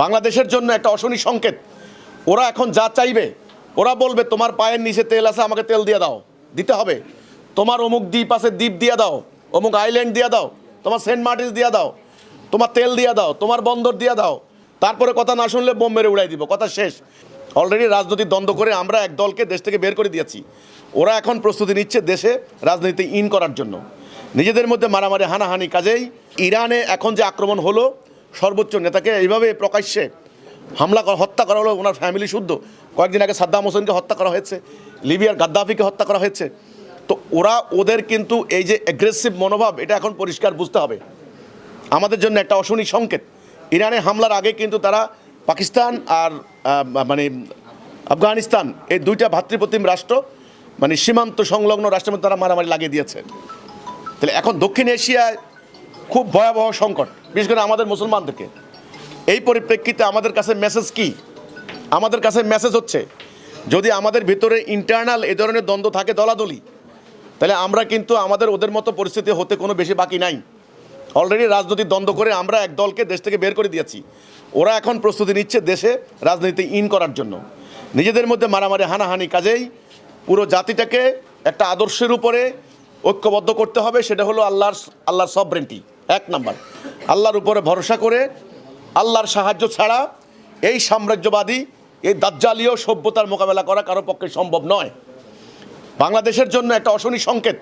বাংলাদেশের জন্য একটা অশনি সংকেত। ওরা এখন যা চাইবে, ওরা বলবে তোমার পায়ের নিচে তেল আছে, আমাকে তেল দিয়ে দাও, দিতে হবে। তোমার অমুক দ্বীপ আছে, দ্বীপ দিয়ে দাও, অমুক আইল্যান্ড দিয়ে দাও, তোমার সেন্ট মার্টিন দিয়ে দাও, তোমার তেল দিয়ে দাও, তোমার বন্দর দিয়ে দাও। তারপরে কথা না শুনলে বোম মেরে উড়াই দিব, কথা শেষ। অলরেডি রাজনৈতিক দ্বন্দ্ব করে আমরা এক দলকে দেশ থেকে বের করে দিয়েছি। ওরা এখন প্রস্তুতি নিচ্ছে দেশে রাজনীতি ইন করার জন্য, নিজেদের মধ্যে মারামারি হানাহানি। কাজেই ইরানে এখন যে আক্রমণ হলো, সর্বোচ্চ নেতাকে এইভাবে প্রকাশ্যে হত্যা করা হলো, ওনার ফ্যামিলি শুদ্ধ। কয়েকদিন আগে সাদ্দাম হোসেনকে হত্যা করা হয়েছে, লিবিয়ার গাদ্দাফিকে হত্যা করা হয়েছে। তো ওদের কিন্তু এই যে অ্যাগ্রেসিভ মনোভাব, এটা এখন পরিষ্কার বুঝতে হবে, আমাদের জন্য একটা অশনি সংকেত। ইরানে হামলার আগে কিন্তু তারা পাকিস্তান আর আফগানিস্তান, এই দুইটা ভাতৃপ্রতিম রাষ্ট্র, সীমান্ত সংলগ্ন রাষ্ট্রের মধ্যে তারা মারামারি লাগিয়ে দিয়েছে। তাহলে এখন দক্ষিণ এশিয়ায় খুব ভয়াবহ সংকট, বিশেষ করে আমাদের মুসলমানদেরকে। এই পরিপ্রেক্ষিতে আমাদের কাছে মেসেজ কি? আমাদের কাছে মেসেজ হচ্ছে, যদি আমাদের ভিতরে ইন্টারনাল এ ধরনের দ্বন্দ্ব থাকে, দলাদলি, তাহলে আমরা কিন্তু আমাদের ওদের মতো পরিস্থিতি হতে কোনো বেশি বাকি নাই। অলরেডি রাজনৈতিক দ্বন্দ্ব করে আমরা এক দলকে দেশ থেকে বের করে দিয়েছি। ওরা এখন প্রস্তুতি নিচ্ছে দেশে রাজনীতি ইন করার জন্য, নিজেদের মধ্যে মারামারি হানাহানি। কাজেই পুরো জাতিটাকে একটা আদর্শের উপরে ঐক্যবদ্ধ করতে হবে, সেটা হলো আল্লাহর সভরেন্টি। এক নাম্বার, আল্লাহর উপরে ভরসা করে, আল্লাহর সাহায্য ছাড়া এই সাম্রাজ্যবাদী, এই দাজ্জালীয় সভ্যতার মোকাবেলা করা কারো পক্ষে সম্ভব নয়। বাংলাদেশের জন্য একটা অশনি সংকেত।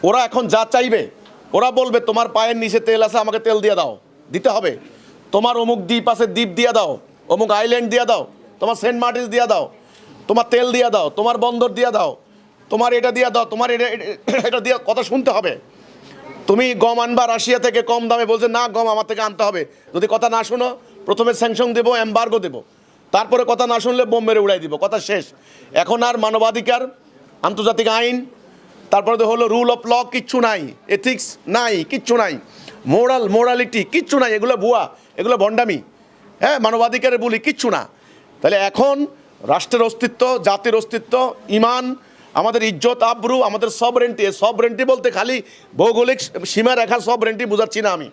ওরা এখন যা চাইবে, ওরা বলবে তোমার পায়ের নিচে তেল আছে, আমাকে তেল দিয়ে দাও, দিতে হবে। তোমার অমুক দ্বীপ আছে, দ্বীপ দিয়ে দাও, অমুক আইল্যান্ড দিয়ে দাও, তোমার সেন্ট মার্টিন দিয়ে দাও, তোমার তেল দিয়ে দাও, তোমার বন্দর দিয়ে দাও, তোমার এটা দিয়ে দাও, তোমার এটা দিয়ে, কথা শুনতে হবে। তুমি গম আনবা রাশিয়া থেকে কম দামে, বলছে না গম আমার থেকে আনতে হবে। যদি কথা না শোনো, প্রথমে স্যাংশন দেবো, এম্বার্গো দেবো, তারপরে কথা না শুনলে বোম মেরে উড়াই দিব, কথা শেষ। এখন আর মানবাধিকার, আন্তর্জাতিক আইন, তারপরে তো হলো রুল অফ ল, কিচ্ছু নাই, এথিক্স নাই, কিচ্ছু নাই, মোরালিটি কিচ্ছু নাই। এগুলো ভুয়া, এগুলো ভণ্ডামি, হ্যাঁ, মানবাধিকারের বলি কিচ্ছু না। তাহলে এখন রাষ্ট্রের অস্তিত্ব, জাতির অস্তিত্ব, ইমান, আমাদের ইজ্জত আবরু, আমাদের সবরেন্টি। সবরেন্টি বলতে খালি ভৌগোলিক সীমারেখার সবরেন্টি বোঝাচ্ছি না আমি।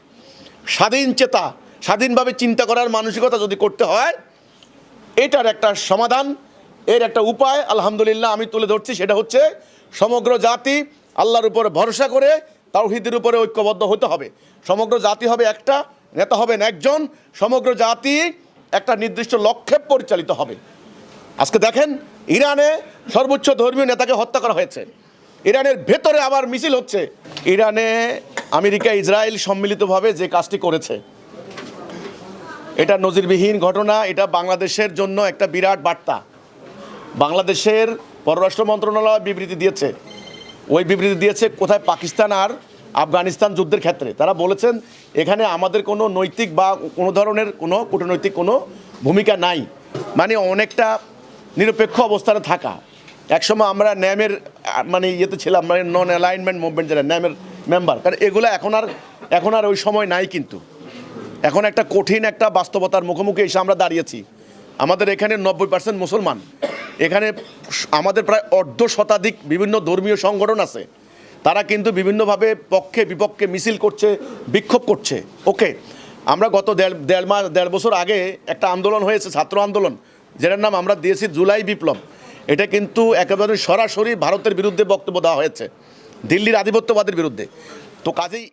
স্বাধীন চেতা, স্বাধীনভাবে চিন্তা করার মানসিকতা যদি করতে হয়, এটার একটা সমাধান, এর একটা উপায় আলহামদুলিল্লাহ আমি তুলে ধরছি। সেটা হচ্ছে সমগ্র জাতি আল্লাহর উপরে ভরসা করে তাওহীদের উপরে ঐক্যবদ্ধ হতে হবে। সমগ্র জাতি হবে একটা, নেতা হবেন একজন, সমগ্র জাতি একটা নির্দিষ্ট লক্ষ্যে পরিচালিত হবে। আজকে দেখেন, ইরানে সর্বোচ্চ ধর্মীয় নেতাকে হত্যা করা হয়েছে, ইরানের ভেতরে আবার মিছিল হচ্ছে। ইরানে আমেরিকা ইসরায়েল সম্মিলিতভাবে যে কাজটি করেছে, এটা নজিরবিহীন ঘটনা। এটা বাংলাদেশের জন্য একটা বিরাট বার্তা। বাংলাদেশের পররাষ্ট্র মন্ত্রণালয় বিবৃতি দিয়েছে, ওই বিবৃতি দিয়েছে কোথায়, পাকিস্তান আর আফগানিস্তান যুদ্ধের ক্ষেত্রে। তারা বলেছেন এখানে আমাদের কোনো নৈতিক বা কোনো ধরনের কোনো কূটনৈতিক কোনো ভূমিকা নাই, অনেকটা নিরপেক্ষ অবস্থানে থাকা। একসময় আমরা ন্যামের ইয়েতে ছিলাম, নন অ্যালাইনমেন্ট মুভমেন্ট, যারা ন্যামের মেম্বার, কারণ এগুলো এখন আর ওই সময় নাই। কিন্তু এখন একটা কঠিন একটা বাস্তবতার মুখোমুখি এসে আমরা দাঁড়িয়েছি। আমাদের এখানে 90% মুসলমান, এখানে আমাদের প্রায় অর্ধশতাধিক বিভিন্ন ধর্মীয় সংগঠন আছে। তারা কিন্তু বিভিন্নভাবে পক্ষে বিপক্ষে মিছিল করছে, বিক্ষোভ করছে। ওকে, আমরা গত দেড় বছর আগে একটা আন্দোলন হয়েছে, ছাত্র আন্দোলন, যেটার নাম আমরা দিয়েছি জুলাই বিপ্লব। এটা কিন্তু একেবারে সরাসরি ভারতের বিরুদ্ধে বক্তব্য দেওয়া হয়েছে, দিল্লির আধিপত্যবাদের বিরুদ্ধে। তো কাজেই